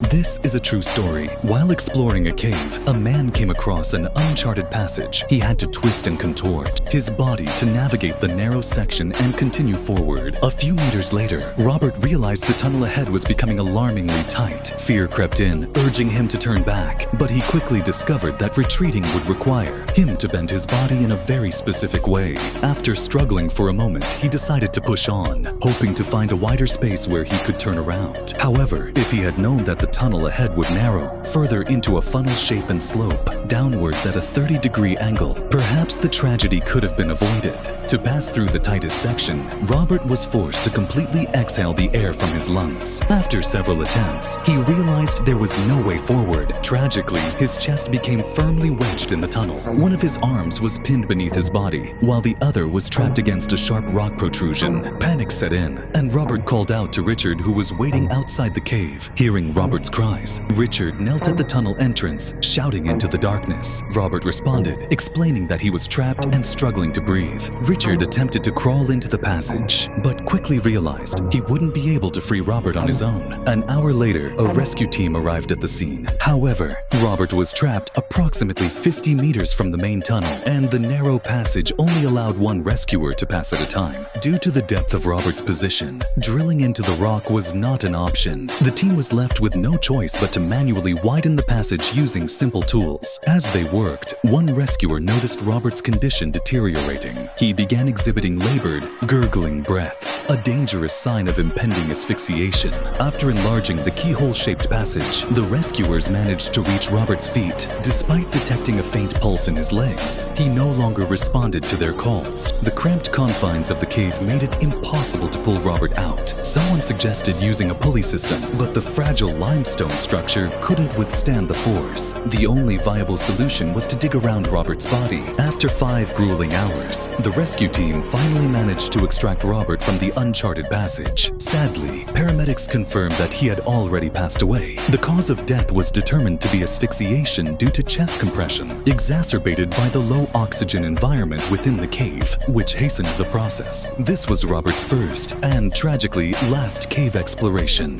This is a true story. While exploring a cave, a man came across an uncharted passage. He had to twist and contort his body to navigate the narrow section and continue forward. A few meters later, Robert realized the tunnel ahead was becoming alarmingly tight. Fear crept in, urging him to turn back, but he quickly discovered that retreating would require him to bend his body in a very specific way. After struggling for a moment, he decided to push on, hoping to find a wider space where he could turn around. However, if he had known that the tunnel ahead would narrow further into a funnel shape and slope downwards at a 30-degree angle, perhaps the tragedy could have been avoided. To pass through the tightest section, Robert was forced to completely exhale the air from his lungs. After several attempts, he realized there was no way forward. Tragically, his chest became firmly wedged in the tunnel. One of his arms was pinned beneath his body, while the other was trapped against a sharp rock protrusion. Panic set in, and Robert called out to Richard, who was waiting outside the cave. Hearing Robert's cries, Richard knelt at the tunnel entrance, shouting into the darkness. Robert responded, explaining that he was trapped and struggling to breathe. Richard attempted to crawl into the passage, but quickly realized he wouldn't be able to free Robert on his own. An hour later, a rescue team arrived at the scene. However, Robert was trapped approximately 50 meters from the main tunnel, and the narrow passage only allowed one rescuer to pass at a time. Due to the depth of Robert's position, drilling into the rock was not an option. The team was left with no choice but to manually widen the passage using simple tools. As they worked, one rescuer noticed Robert's condition deteriorating. He began exhibiting labored, gurgling breaths, a dangerous sign of impending asphyxiation. After enlarging the keyhole-shaped passage, the rescuers managed to reach Robert's feet. Despite detecting a faint pulse in his legs, he no longer responded to their calls. The cramped confines of the cave made it impossible to pull Robert out. Someone suggested using a pulley system, but the fragile limestone structure couldn't withstand the force. The only viable solution was to dig around Robert's body. After 5 grueling hours, the rescue team finally managed to extract Robert from the uncharted passage. Sadly, paramedics confirmed that he had already passed away. The cause of death was determined to be asphyxiation due to chest compression, exacerbated by the low oxygen environment within the cave, which hastened the process. This was Robert's first and, tragically, last cave exploration.